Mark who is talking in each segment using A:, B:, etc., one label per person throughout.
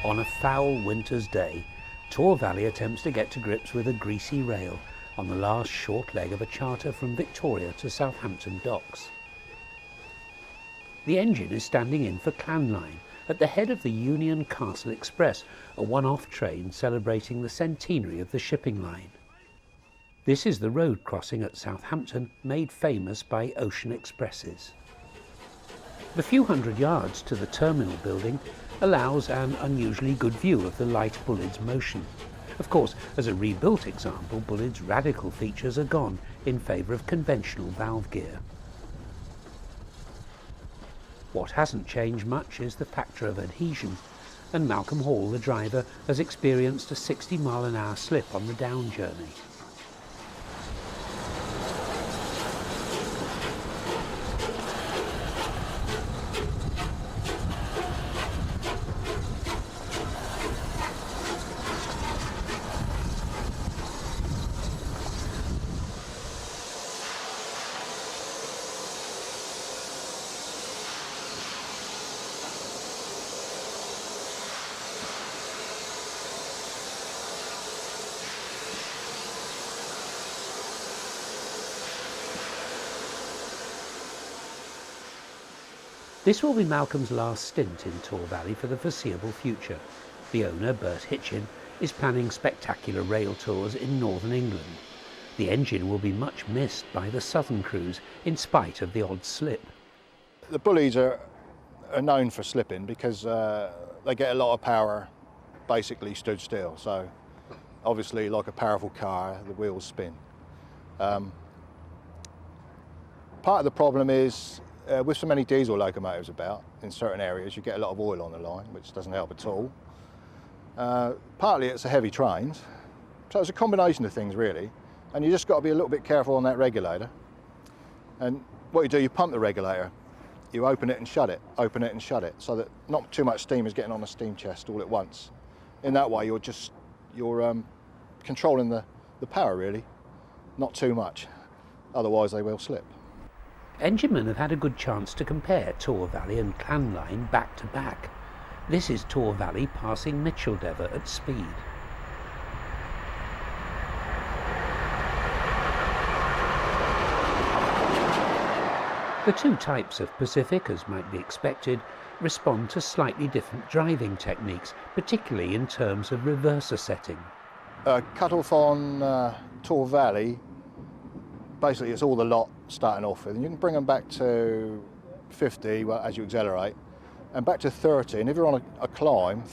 A: On a foul winter's day, Tor Valley attempts to get to grips with a greasy rail on the last short leg of a charter from Victoria to Southampton docks. The engine is standing in for Clanline at the head of the Union Castle Express, a one-off train celebrating the centenary of the shipping line. This is the road crossing at Southampton made famous by ocean expresses. The few hundred yards to the terminal building allows an unusually good view of the light Bulleid's motion. Of course, as a rebuilt example, Bulleid's radical features are gone in favour of conventional valve gear. What hasn't changed much is the factor of adhesion, and Malcolm Hall, the driver, has experienced a 60-mile-an-hour slip on the down journey. This will be Malcolm's last stint in Tor Valley for the foreseeable future. The owner, Bert Hitchin, is planning spectacular rail tours in northern England. The engine will be much missed by the southern crews in spite of the odd slip.
B: The Bulleids are known for slipping because they get a lot of power basically stood still. So obviously, like a powerful car, the wheels spin. Part of the problem is with so many diesel locomotives about in certain areas, you get a lot of oil on the line, which doesn't help at all. Partly it's the heavy trains, so it's a combination of things really, and you just got to be a little bit careful on that regulator. And what you do, you pump the regulator, you open it and shut it, open it and shut it, so that not too much steam is getting on the steam chest all at once. In that way, you're controlling the power really, not too much. Otherwise, they will slip.
A: Enginemen have had a good chance to compare Tor Valley and Clanline back to back. This is Tor Valley passing Micheldever at speed. The two types of Pacific, as might be expected, respond to slightly different driving techniques, particularly in terms of reverser setting.
B: Cut-off on Tor Valley, basically it's all the lot starting off with, and you can bring them back to 50 as you accelerate, and back to 30, and if you're on a climb,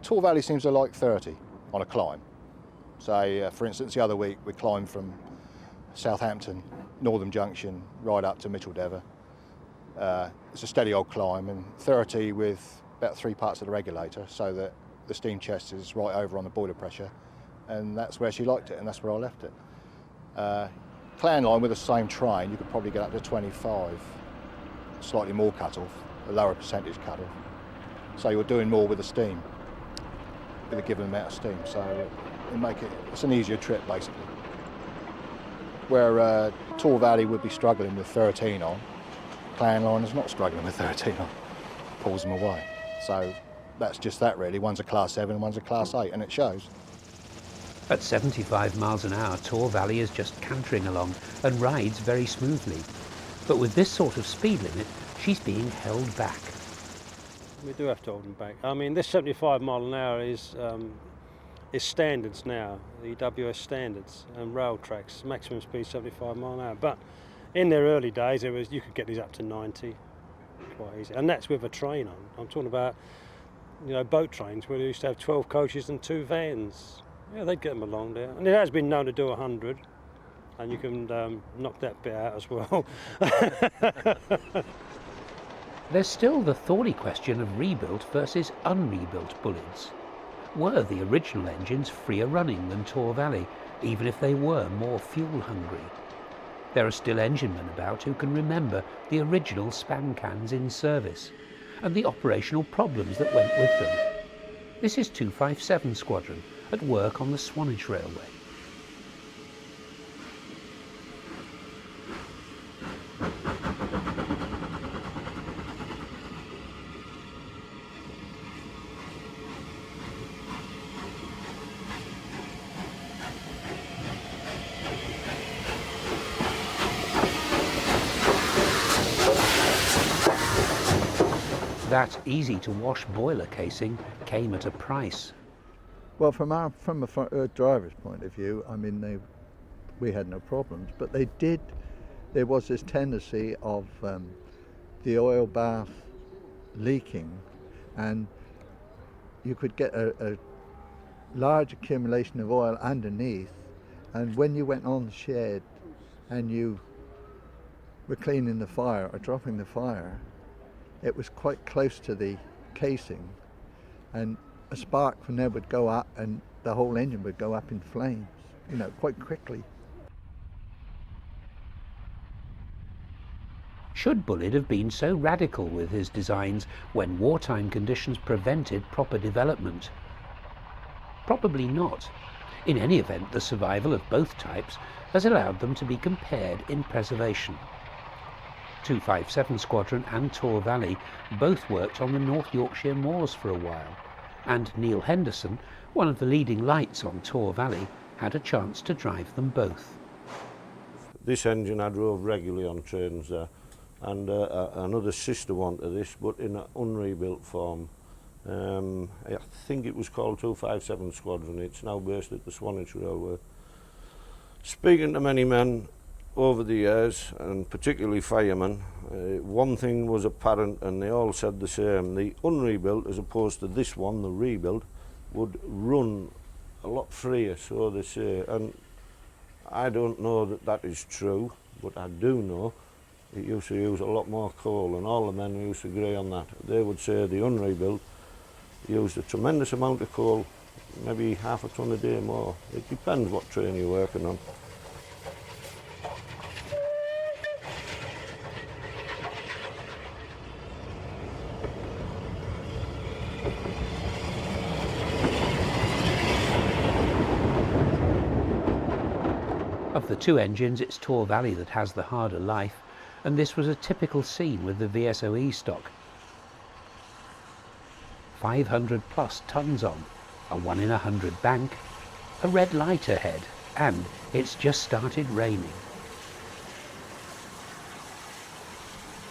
B: Tor Valley seems to like 30 on a climb. So for instance, the other week we climbed from Southampton, Northern Junction, right up to Micheldever. It's a steady old climb, and 30 with about 3 parts of the regulator, so that the steam chest is right over on the boiler pressure, and that's where she liked it, and that's where I left it. Clanline with the same train, you could probably get up to 25, slightly more cut-off, a lower percentage cut-off. So you're doing more with the steam, with a given amount of steam, so it's an easier trip basically. Where Tor Valley would be struggling with 13 on, Clanline is not struggling with 13 on, pulls them away. So that's just that really, one's a class 7 and one's a class 8, and it shows.
A: At 75 miles an hour, Tor Valley is just cantering along and rides very smoothly. But with this sort of speed limit, she's being held back.
C: We do have to hold them back. I mean, this 75 mile an hour is standards now, the WS standards and rail tracks, maximum speed 75 mile an hour. But in their early days, you could get these up to 90 quite easy, and that's with a train on. I'm talking about, boat trains where they used to have 12 coaches and 2 vans. Yeah, they'd get them along there. And it has been known to do 100, and you can knock that bit out as well.
A: There's still the thorny question of rebuilt versus unrebuilt Bulleids. Were the original engines freer running than Tor Valley, even if they were more fuel hungry? There are still enginemen about who can remember the original span cans in service, and the operational problems that went with them. This is 257 Squadron, at work on the Swanage Railway. that easy-to-wash boiler casing came at a price.
D: Well, from a driver's point of view, I mean, we had no problems, but there was this tendency of the oil bath leaking, and you could get a large accumulation of oil underneath, and when you went on the shed and you were cleaning the fire or dropping the fire, it was quite close to the casing, and a spark from there would go up and the whole engine would go up in flames, you know, quite quickly.
A: Should Bullitt have been so radical with his designs when wartime conditions prevented proper development? Probably not. In any event, the survival of both types has allowed them to be compared in preservation. 257 Squadron and Tor Valley both worked on the North Yorkshire moors for a while, and Neil Henderson, one of the leading lights on Tor Valley, had a chance to drive them both.
E: This engine I drove regularly on trains there, and another sister one to this, but in an unrebuilt form. I think it was called 257 Squadron. It's now based at the Swanage Railway. Speaking to many men over the years, and particularly firemen, one thing was apparent, and they all said the same: the unrebuilt, as opposed to this one, the rebuilt, would run a lot freer, so they say. And I don't know that that is true, but I do know it used to use a lot more coal, and all the men used to agree on that. They would say the unrebuilt used a tremendous amount of coal, maybe half a tonne a day more. It depends what train you're working on.
A: Of the two engines, it's Tor Valley that has the harder life, and this was a typical scene with the VSOE stock. 500 plus tons on, a 1 in 100 bank, a red light ahead, and it's just started raining.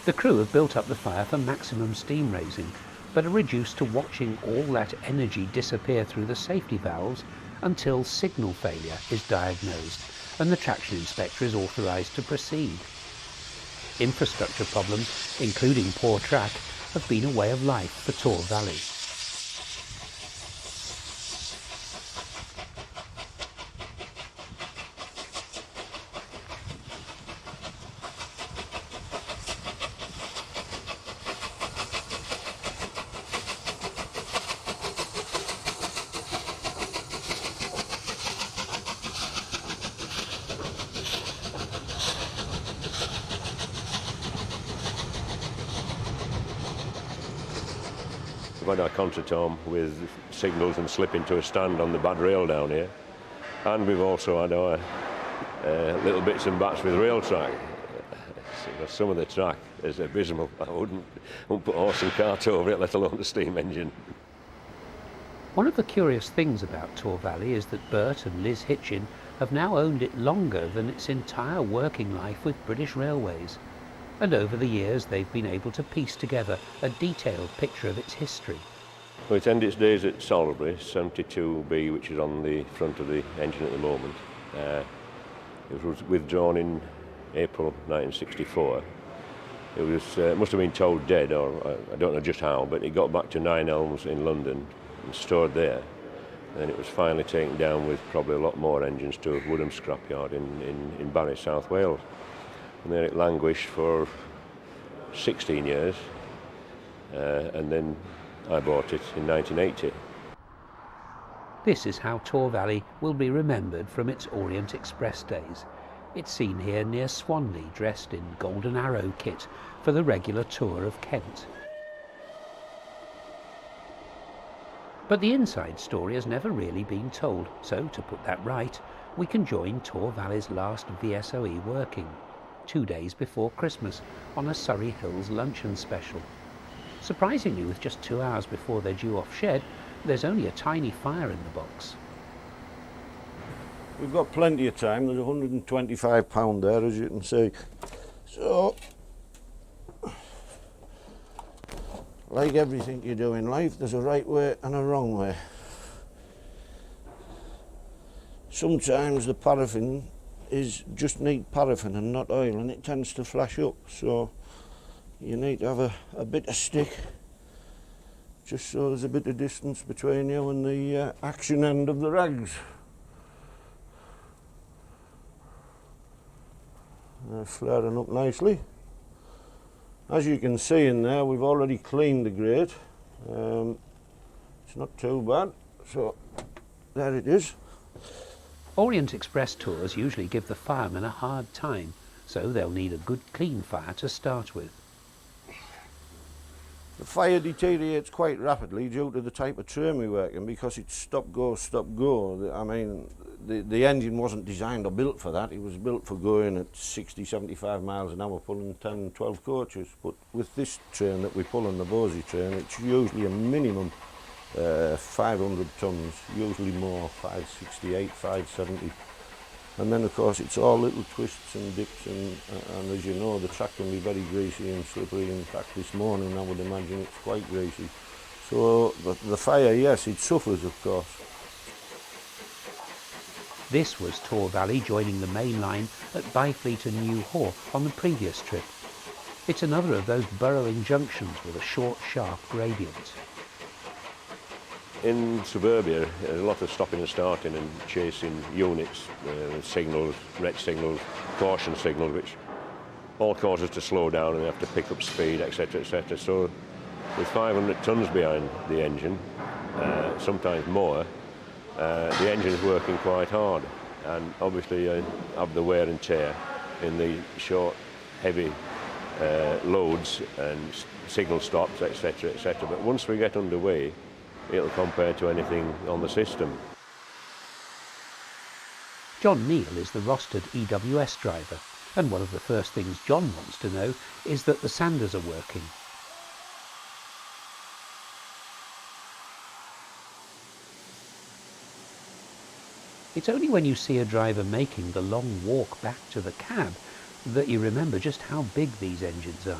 A: The crew have built up the fire for maximum steam raising, but are reduced to watching all that energy disappear through the safety valves until signal failure is diagnosed and the traction inspector is authorised to proceed. Infrastructure problems, including poor track, have been a way of life for Tor Valley.
F: We've had our concert home with signals and slip into a stand on the bad rail down here, and we've also had our little bits and bats with rail track. Some of the track is abysmal. I wouldn't put horse and cart over it, let alone the steam engine.
A: One of the curious things about Tor Valley is that Bert and Liz Hitchin have now owned it longer than its entire working life with British Railways. And over the years they've been able to piece together a detailed picture of its history.
F: Well, it ended its days at Salisbury, 72B, which is on the front of the engine at the moment. It was withdrawn in April 1964. It was must have been told dead, or I don't know just how, but it got back to Nine Elms in London and stored there. And it was finally taken down with probably a lot more engines to a Woodham scrapyard in Barry, South Wales. And then it languished for 16 years, and then I bought it in 1980.
A: This is how Tor Valley will be remembered from its Orient Express days. It's seen here near Swanley, dressed in Golden Arrow kit for the regular tour of Kent. But the inside story has never really been told, so to put that right, we can join Tor Valley's last VSOE working, 2 days before Christmas, on a Surrey Hills luncheon special. Surprisingly, with just 2 hours before they're due off shed, there's only a tiny fire in the box.
E: We've got plenty of time. There's £125 there, as you can see. So like everything you do in life, there's a right way and a wrong way. Sometimes the paraffin is just neat paraffin and not oil, and it tends to flash up, so you need to have a bit of stick, just so there's a bit of distance between you and the action end of the rags. They're flaring up nicely. As you can see in there, we've already cleaned the grate. It's not too bad, so there it is.
A: Orient Express tours usually give the firemen a hard time, so they'll need a good clean fire to start with.
E: The fire deteriorates quite rapidly due to the type of train we work in, because it's stop go, stop go. I mean, the engine wasn't designed or built for that. It was built for going at 60, 75 miles an hour, pulling 10, 12 coaches. But with this train that we pull on the Bosey train, it's usually a minimum 500 tons, usually more, 568, 570. And then of course it's all little twists and dips, and as you know, the track can be very greasy and slippery. In fact, this morning I would imagine it's quite greasy. So the fire, yes, it suffers of course.
A: This was Tor Valley joining the main line at Byfleet and New Haw on the previous trip. It's another of those burrowing junctions with a short, sharp gradient.
F: In suburbia, there's a lot of stopping and starting and chasing units, signals, red signals, caution signals, which all cause us to slow down and they have to pick up speed, etc., etc. So with 500 tons behind the engine, sometimes more, the engine is working quite hard, and obviously have the wear and tear in the short, heavy loads and signal stops, etc., etc. But once we get underway, it'll compare to anything on the system.
A: John Neal is the rostered EWS driver, and one of the first things John wants to know is that the sanders are working. It's only when you see a driver making the long walk back to the cab that you remember just how big these engines are.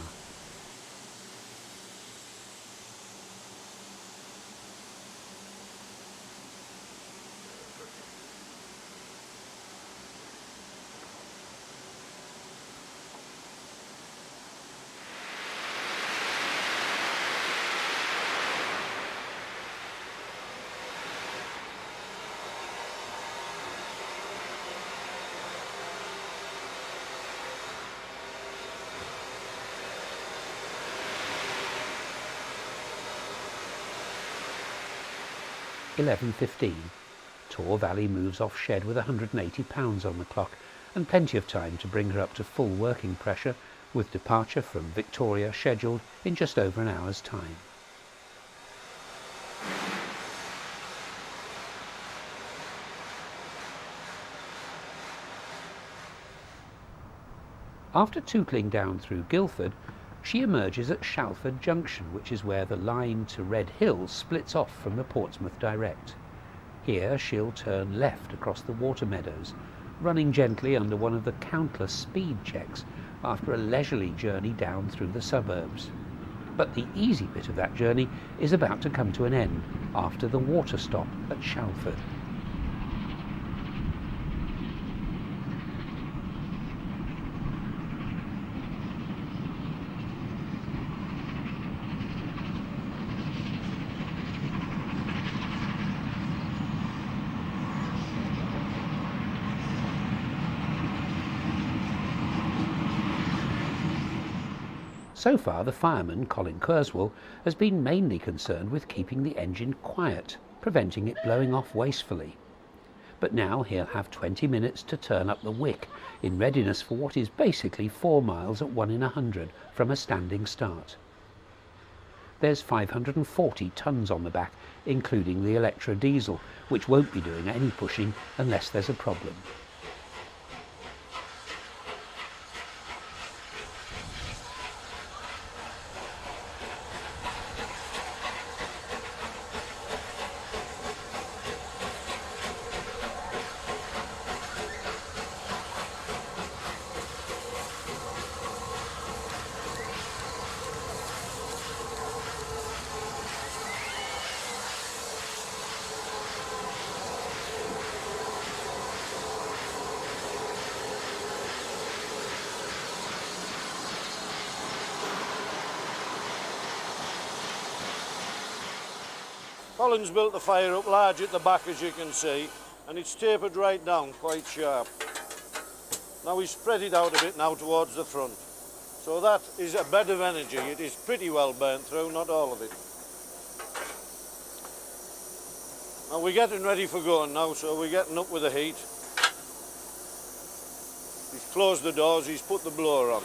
A: £11:15. Tor Valley moves off shed with £180 on the clock, and plenty of time to bring her up to full working pressure, with departure from Victoria scheduled in just over an hour's time. After tootling down through Guildford, she emerges at Shalford Junction, which is where the line to Red Hill splits off from the Portsmouth Direct. Here she'll turn left across the water meadows, running gently under one of the countless speed checks after a leisurely journey down through the suburbs. But the easy bit of that journey is about to come to an end after the water stop at Shalford. So far, the fireman, Colin Kurzweil, has been mainly concerned with keeping the engine quiet, preventing it blowing off wastefully. But now he'll have 20 minutes to turn up the wick, in readiness for what is basically 4 miles at 1 in 100 from a standing start. There's 540 tons on the back, including the Electra diesel, which won't be doing any pushing unless there's a problem.
E: Colin's built the fire up large at the back, as you can see, and it's tapered right down, quite sharp. Now we spread it out a bit now towards the front. So that is a bed of energy. It is pretty well burnt through, not all of it. Now we're getting ready for going now, so we're getting up with the heat. He's closed the doors, he's put the blower on.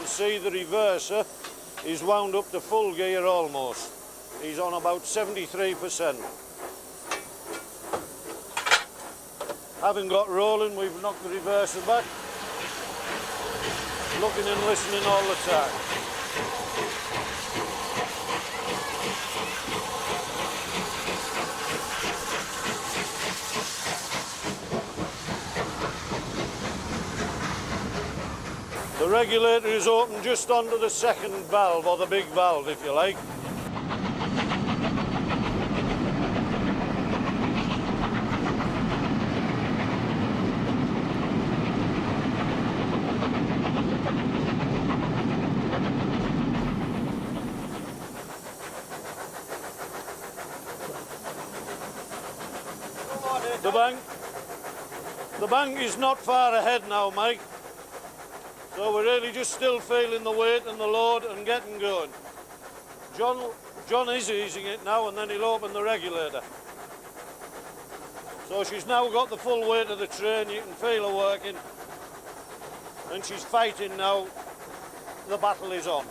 E: See, the reverser is wound up to full gear almost. He's on about 73%. Having got rolling, we've knocked the reverser back. Looking and listening all the time. The regulator is open just under the second valve, or the big valve if you like. The bank is not far ahead now, Mike. So we're really just still feeling the weight and the load and getting going. John is easing it now, and then he'll open the regulator. So she's now got the full weight of the train, you can feel her working. And she's fighting now, the battle is on.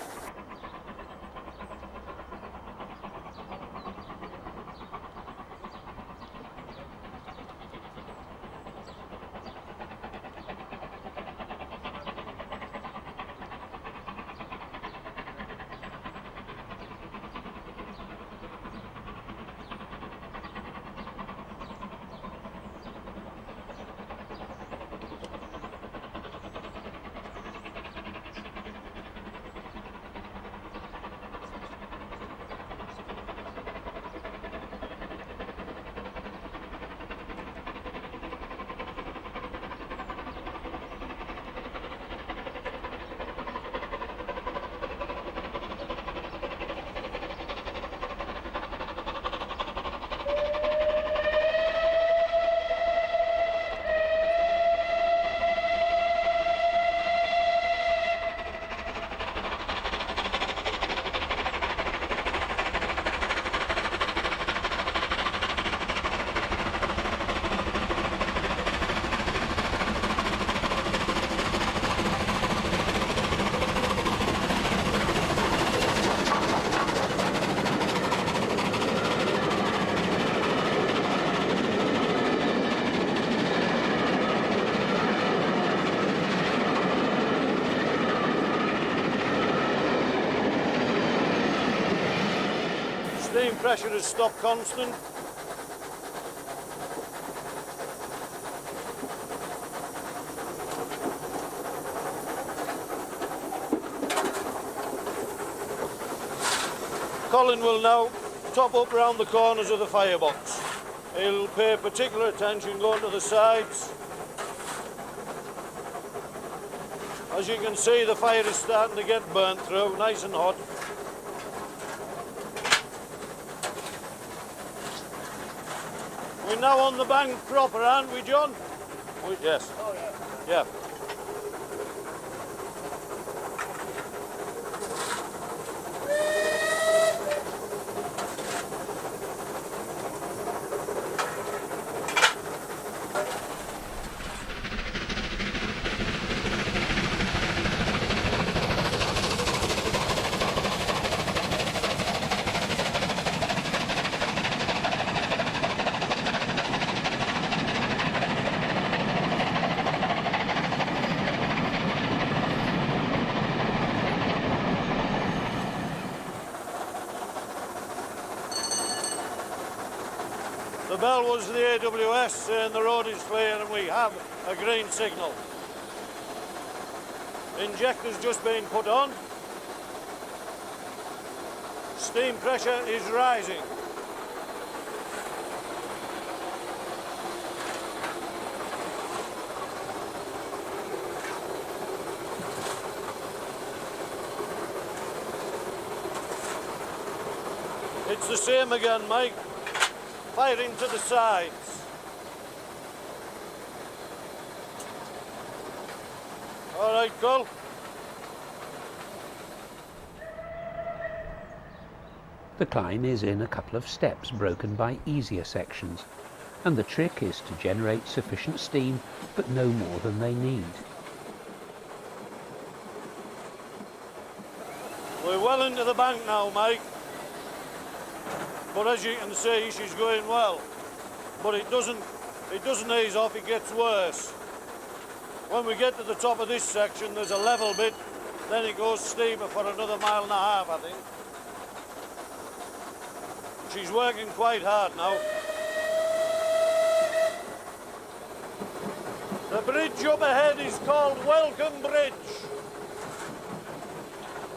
E: Steam pressure has stopped constant. Colin will now top up round the corners of the firebox. He'll pay particular attention going to the sides. As you can see, the fire is starting to get burnt through, nice and hot. We're now on the bank proper, aren't we, John? Yes.
B: Oh, yeah.
E: Yeah.
G: bell was the AWS saying the road is clear and we have a green signal. Injector's just been put on. Steam pressure is rising. It's the same again, Mike. Firing to the sides. All right, Cole.
A: The climb is in a couple of steps broken by easier sections, and the trick is to generate sufficient steam, but no more than they need.
G: We're well into the bank now, Mike. But as you can see, she's going well. But it doesn't ease off, it gets worse. When we get to the top of this section, there's a level bit, then it goes steeper for another 1.5 miles, I think. She's working quite hard now. The bridge up ahead is called Welcome Bridge.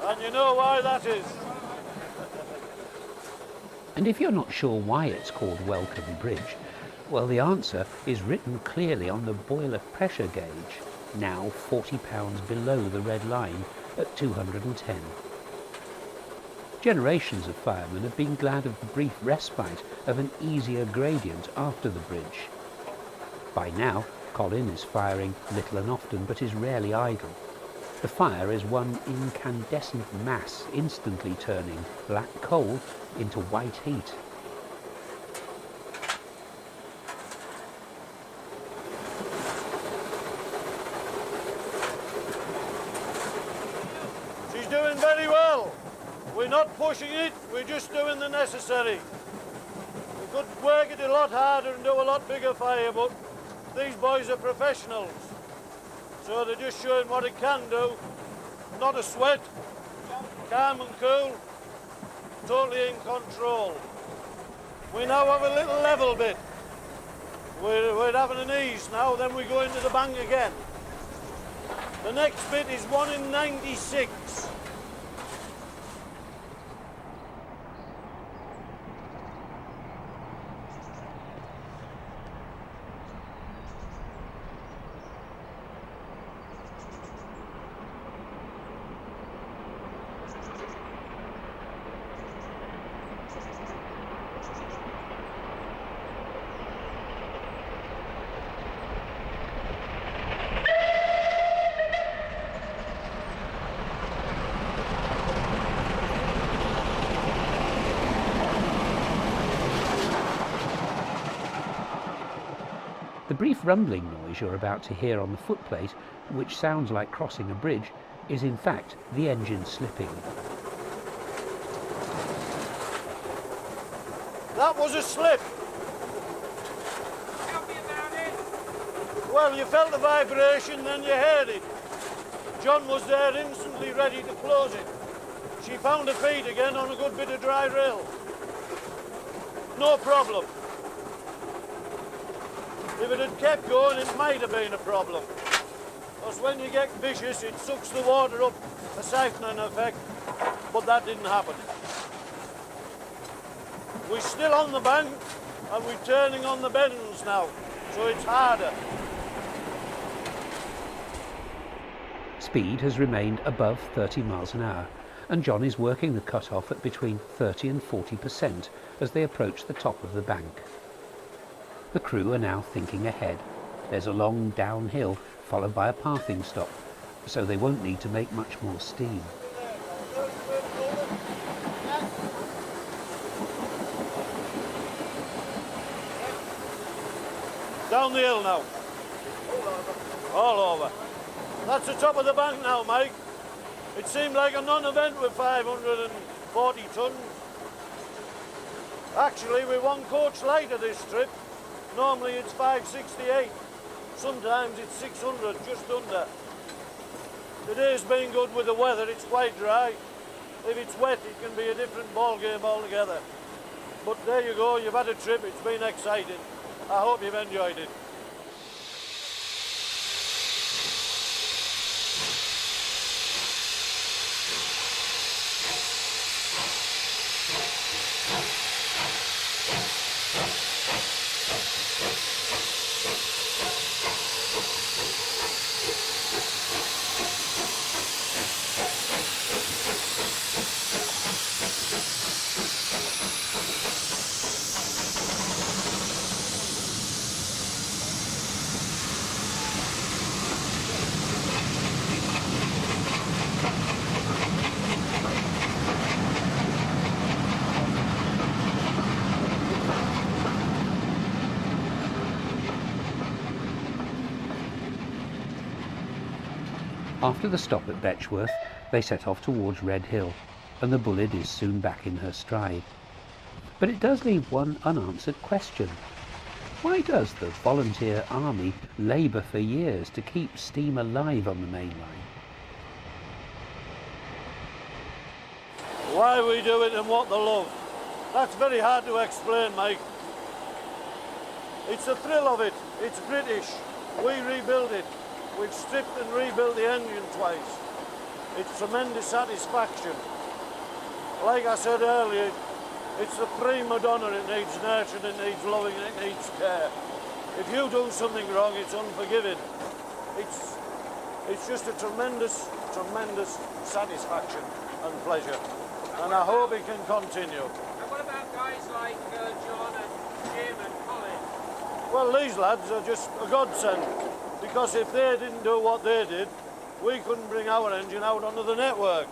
G: And you know why that is.
A: And if you're not sure why it's called Welcome Bridge, well, the answer is written clearly on the boiler pressure gauge, now 40 pounds below the red line at 210. Generations of firemen have been glad of the brief respite of an easier gradient after the bridge. By now, Colin is firing little and often, but is rarely idle. The fire is one incandescent mass, instantly turning black coal into white heat.
G: She's doing very well. We're not pushing it, we're just doing the necessary. We could work it a lot harder and do a lot bigger fire, but these boys are professionals. So they're just showing what it can do. Not a sweat, calm and cool, totally in control. We now have a little level bit. We're having an ease now, then we go into the bank again. The next bit is 1 in 96.
A: The brief rumbling noise you're about to hear on the footplate, which sounds like crossing a bridge, is in fact the engine slipping.
G: That was a slip.
H: Tell me about it.
G: Well, you felt the vibration, then you heard it. John was there instantly ready to close it. She found her feet again on a good bit of dry rail. No problem. If it had kept going, it might have been a problem. Because when you get vicious, it sucks the water up, a siphoning effect, but that didn't happen. We're still on the bank, and we're turning on the bends now, so it's harder.
A: Speed has remained above 30 miles an hour, and John is working the cut-off at between 30 and 40% as they approach the top of the bank. The crew are now thinking ahead. There's a long downhill followed by a pathing stop, so they won't need to make much more steam.
G: Down the hill now. All over. That's the top of the bank now, Mike. It seemed like a non-event with 540 tons. Actually, we're one coach later this trip. Normally it's 568. Sometimes it's 600, just under. Today's been good with the weather, it's quite dry. If it's wet, it can be a different ball game altogether. But there you go, you've had a trip, it's been exciting. I hope you've enjoyed it.
A: After the stop at Betchworth, they set off towards Red Hill, and the Bullard is soon back in her stride. But it does leave one unanswered question. Why does the volunteer army labour for years to keep steam alive on the main line?
G: Why we do it and what the love. That's very hard to explain, Mike. It's the thrill of it. It's British. We rebuild it. We've stripped and rebuilt the engine twice. It's tremendous satisfaction. Like I said earlier, it's the prima donna. It needs nurturing, it needs loving, it needs care. If you do something wrong, it's unforgiving. It's just a tremendous, tremendous satisfaction and pleasure. And I hope it can continue.
H: And what about guys like John and Jim and Colin?
G: Well, these lads are just a godsend. Because if they didn't do what they did, we couldn't bring our engine out onto the network.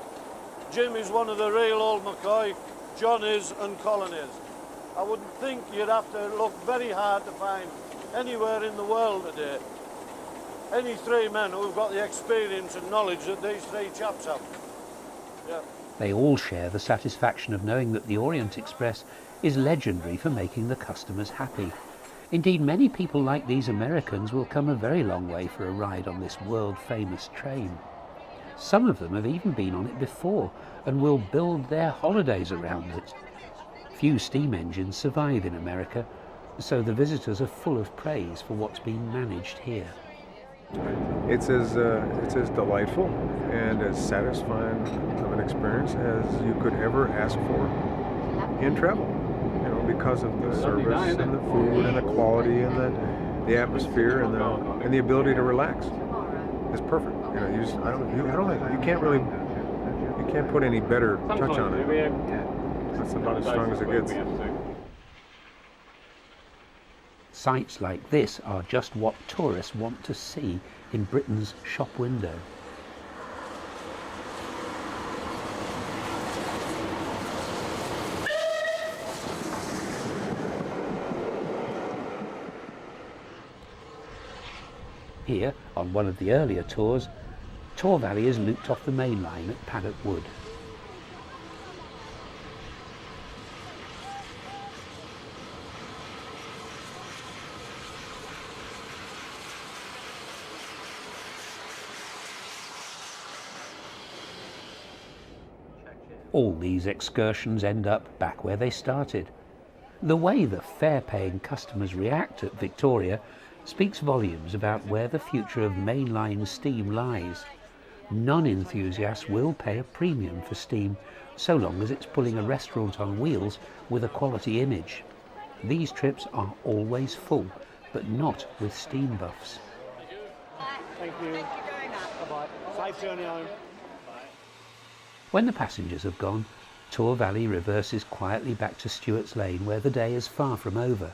G: Jim is one of the real old McCoy, John is, and Colin is. I wouldn't think you'd have to look very hard to find anywhere in the world today any three men who've got the experience and knowledge that these three chaps have. Yeah.
A: They all share the satisfaction of knowing that the Orient Express is legendary for making the customers happy. Indeed, many people like these Americans will come a very long way for a ride on this world-famous train. Some of them have even been on it before and will build their holidays around it. Few steam engines survive in America, so the visitors are full of praise for what's been managed here.
I: It's as delightful and as satisfying of an experience as you could ever ask for in travel. You know, because of the service and the food and the quality and the atmosphere and the ability to relax. It's perfect. You know, you can't put any better touch on it. That's about as strong as it gets.
A: Sights like this are just what tourists want to see in Britain's shop window. Here, on one of the earlier tours, Tor Valley is looped off the main line at Paddock Wood. All these excursions end up back where they started. The way the fare-paying customers react at Victoria speaks volumes about where the future of mainline steam lies. Non-enthusiasts will pay a premium for steam so long as it's pulling a restaurant on wheels with a quality image. These trips are always full, but not with steam buffs.
H: Thank you. Thank you very much. Bye-bye. Safe journey home.
A: When the passengers have gone, Tor Valley reverses quietly back to Stewart's Lane, where the day is far from over.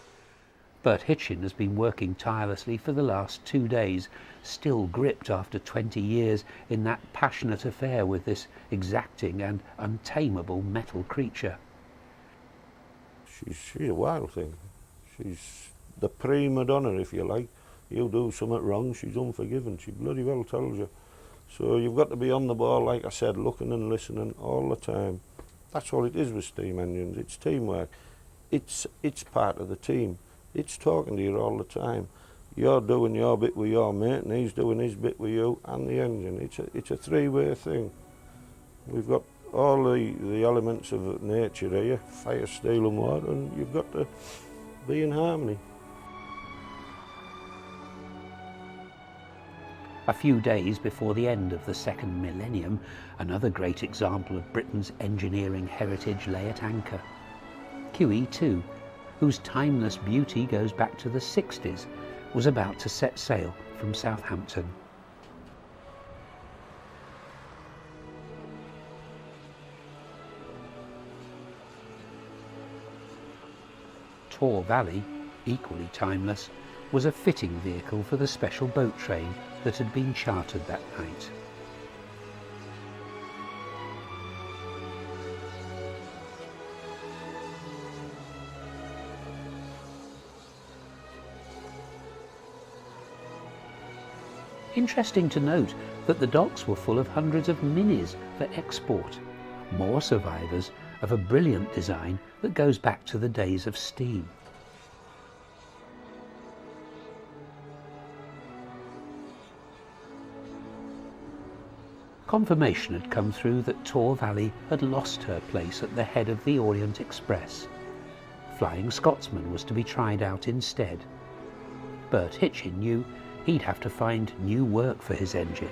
A: Bert Hitchin has been working tirelessly for the last 2 days, still gripped after 20 years in that passionate affair with this exacting and untamable metal creature.
E: She's a wild thing. She's the prima donna, if you like. You do something wrong, she's unforgiving. She bloody well tells you. So you've got to be on the ball, like I said, looking and listening all the time. That's all it is with steam engines. It's teamwork. It's part of the team. It's talking to you all the time. You're doing your bit with your mate, and he's doing his bit with you and the engine. It's a three-way thing. We've got all the elements of nature here, fire, steel and water, and you've got to be in harmony.
A: A few days before the end of the second millennium, another great example of Britain's engineering heritage lay at anchor. QE2, whose timeless beauty goes back to the 60s, was about to set sail from Southampton. Tor Valley, equally timeless, was a fitting vehicle for the special boat train that had been chartered that night. Interesting to note that the docks were full of hundreds of minis for export, more survivors of a brilliant design that goes back to the days of steam. Confirmation had come through that Tor Valley had lost her place at the head of the Orient Express. Flying Scotsman was to be tried out instead. Bert Hitchin knew he'd have to find new work for his engine.